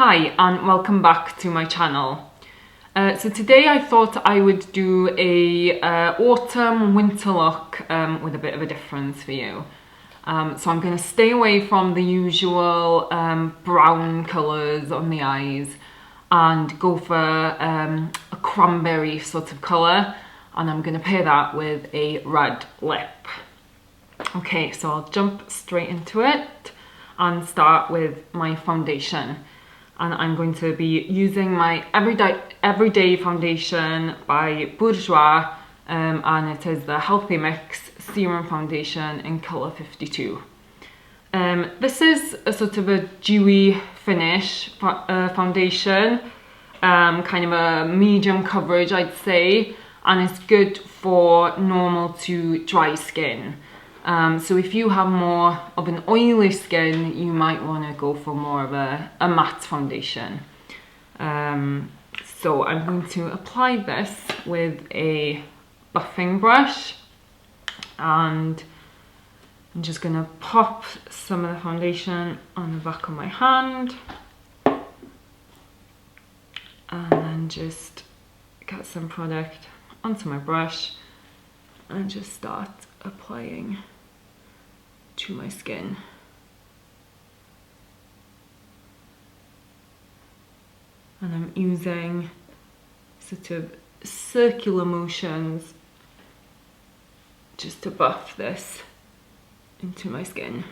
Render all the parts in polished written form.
Hi and welcome back to my channel. So today I thought I would do a autumn winter look with a bit of a difference for you. So I'm going to stay away from the usual brown colours on the eyes and go for a cranberry sort of colour, and I'm going to pair that with a red lip. Okay, so I'll jump straight into it and start with my foundation. And I'm going to be using my everyday foundation by Bourjois, and it is the Healthy Mix Serum Foundation in colour 52. This is a sort of a dewy finish foundation, kind of a medium coverage I'd say, and it's good for normal to dry skin. So if you have more of an oily skin, you might want to go for more of a matte foundation. So I'm going to apply this with a buffing brush, and I'm just going to pop some of the foundation on the back of my hand and then just get some product onto my brush and just start applying to my skin. And I'm using sort of circular motions just to buff this into my skin.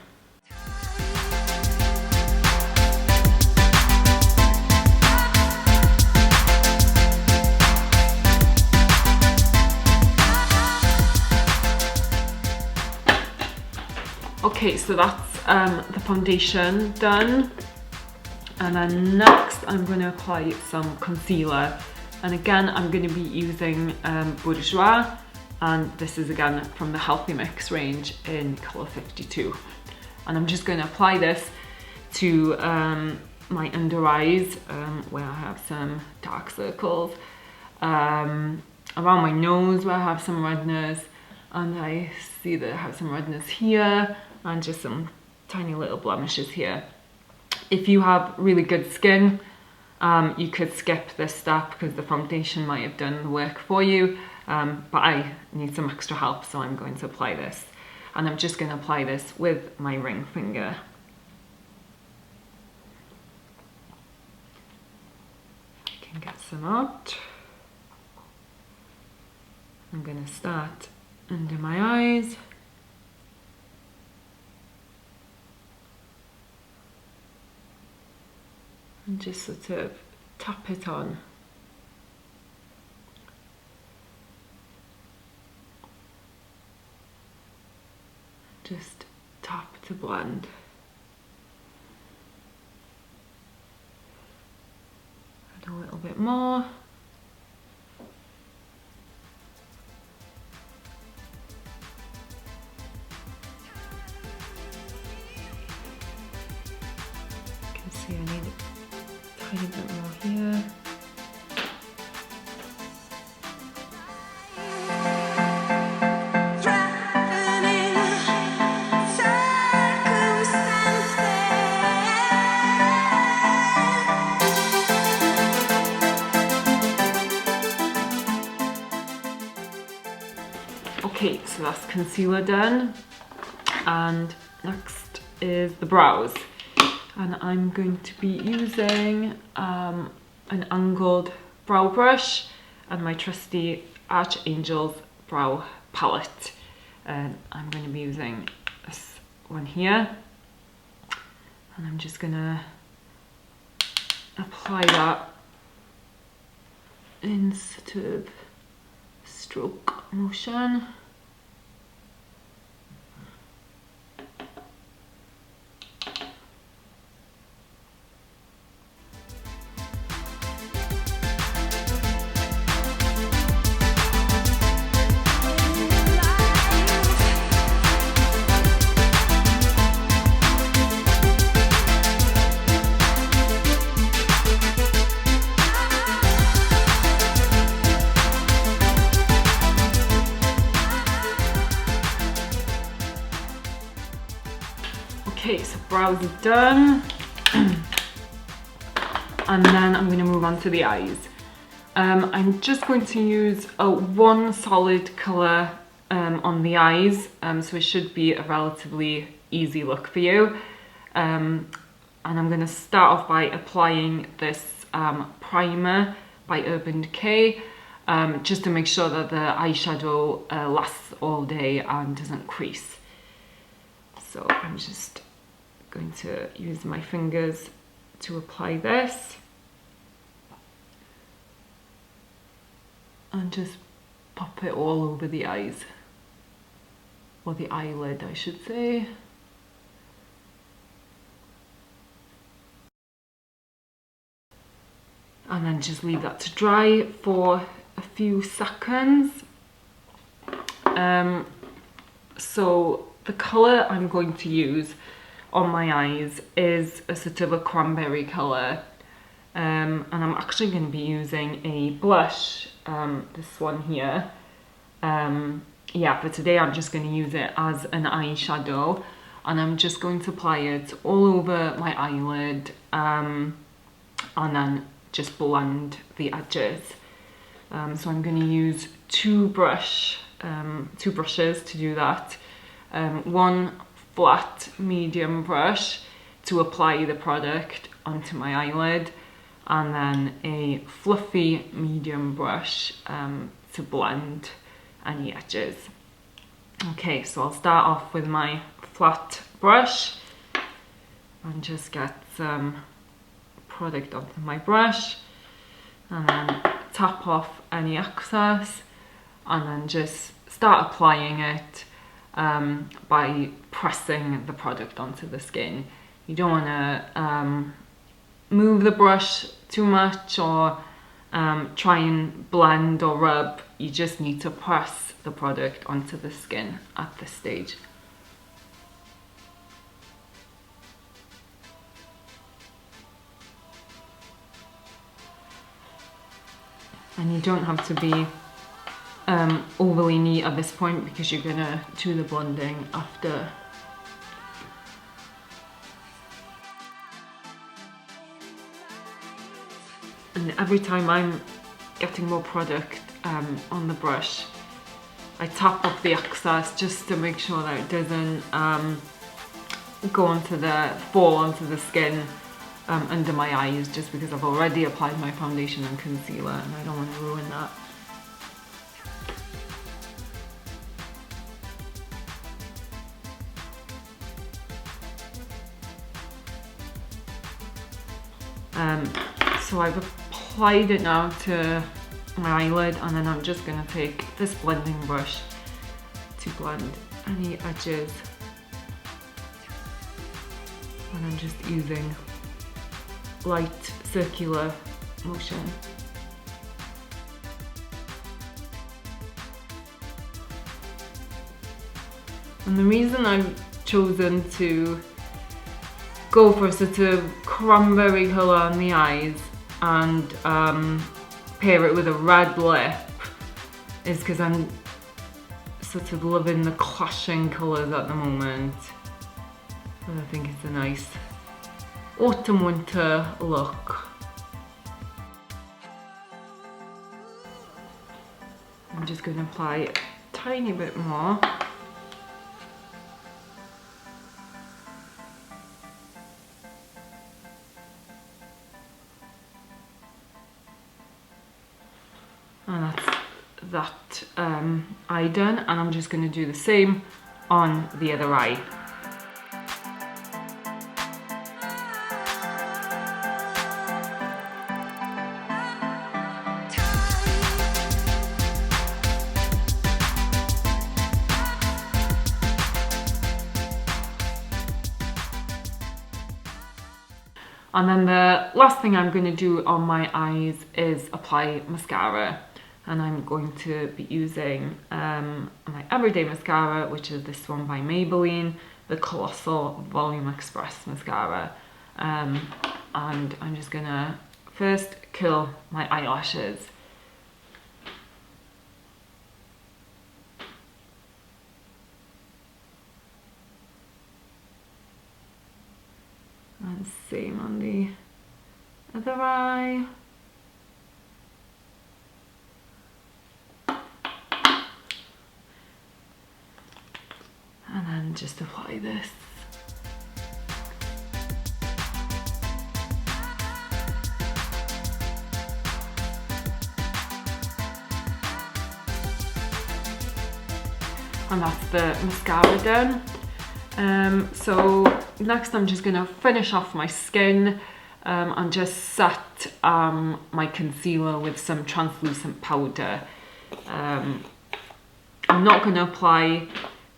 Okay, so that's the foundation done, and then next I'm going to apply some concealer, and again I'm going to be using Bourjois, and this is again from the Healthy Mix range in colour 52, and I'm just going to apply this to my under eyes where I have some dark circles, around my nose where I have some redness, and I see that I have some redness here and just some tiny little blemishes here. If you have really good skin, you could skip this step because the foundation might have done the work for you, but I need some extra help, so I'm going to apply this. And I'm just going to apply this with my ring finger. I can get some out. I'm going to start under my eyes. And just sort of tap it on. Just tap to blend. Add a little bit more. You can see I need a tiny bit more here. Okay, so that's concealer done, and next is the brows, and I'm going to be using an angled brow brush and my trusty Archangel's brow palette, and I'm going to be using this one here, and I'm just going to apply that in sort of stroke motion. Okay, so brows are done. and then I'm going to move on to the eyes. I'm just going to use one solid colour on the eyes, so it should be a relatively easy look for you. And I'm going to start off by applying this primer by Urban Decay, just to make sure that the eyeshadow lasts all day and doesn't crease. So I'm just going to use my fingers to apply this and just pop it all over the eyes, or the eyelid I should say. And then just leave that to dry for a few seconds. So the colour I'm going to use on my eyes is a sort of a cranberry colour, and I'm actually going to be using a blush, this one here. Yeah, but today I'm just going to use it as an eyeshadow, and I'm just going to apply it all over my eyelid, and then just blend the edges. So I'm going to use two brushes to do that. One flat medium brush to apply the product onto my eyelid, and then a fluffy medium brush to blend any edges. Okay, so I'll start off with my flat brush and just get some product onto my brush, and then tap off any excess, and then just start applying it by pressing the product onto the skin. You don't want to move the brush too much or try and blend or rub. You just need to press the product onto the skin at this stage. And you don't have to be overly neat at this point, because you're gonna do the blending after. And every time I'm getting more product on the brush, I tap off the excess just to make sure that it doesn't fall onto the skin under my eyes, just because I've already applied my foundation and concealer and I don't want to ruin that. So I've applied it now to my eyelid, and then I'm just going to take this blending brush to blend any edges, and I'm just using light circular motion. And the reason I've chosen to go for a sort of cranberry colour on the eyes and pair it with a red lip is because I'm sort of loving the clashing colours at the moment. And I think it's a nice autumn winter look. I'm just going to apply a tiny bit more. And that's that eye done, and I'm just going to do the same on the other eye. And then the last thing I'm going to do on my eyes is apply mascara. And I'm going to be using my everyday mascara, which is this one by Maybelline, the Colossal Volume Express Mascara. And I'm just going to first curl my eyelashes. And same on the other eye. And then just apply this. And that's the mascara done. So next I'm just gonna finish off my skin and just set my concealer with some translucent powder. I'm not gonna apply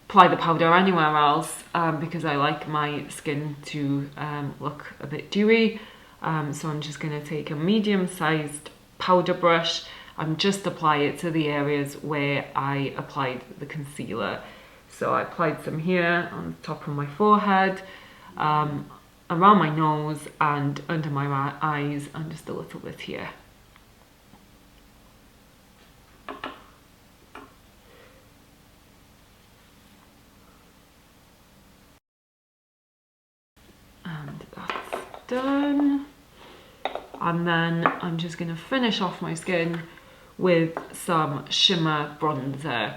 the powder anywhere else because I like my skin to look a bit dewy. So I'm just gonna take a medium-sized powder brush and just apply it to the areas where I applied the concealer. So I applied some here on the top of my forehead, around my nose and under my eyes, and just a little bit here. And that's done. And then I'm just gonna finish off my skin with some shimmer bronzer.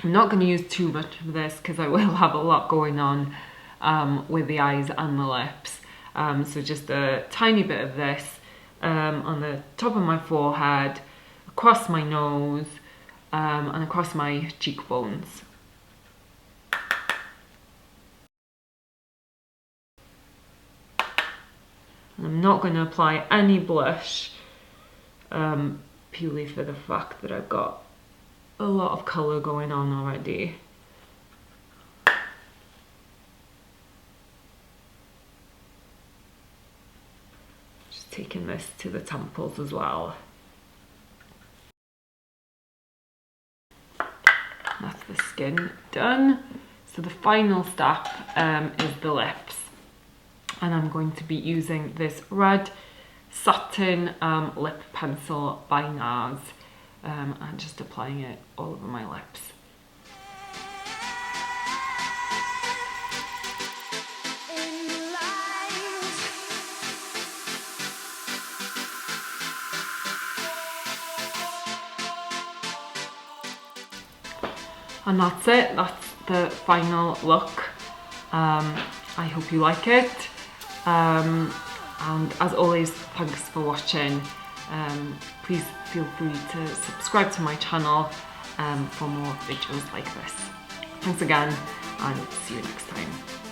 I'm not going to use too much of this because I will have a lot going on with the eyes and the lips. So just a tiny bit of this on the top of my forehead, across my nose and across my cheekbones. And I'm not going to apply any blush purely for the fact that I've got a lot of colour going on already. Just taking this to the temples as well. That's the skin done. So the final step is the lips. And I'm going to be using this red satin lip pencil by NARS and just applying it all over my lips. And that's it, that's the final look. I hope you like it. And as always, thanks for watching. Please feel free to subscribe to my channel for more videos like this. Thanks again, and see you next time.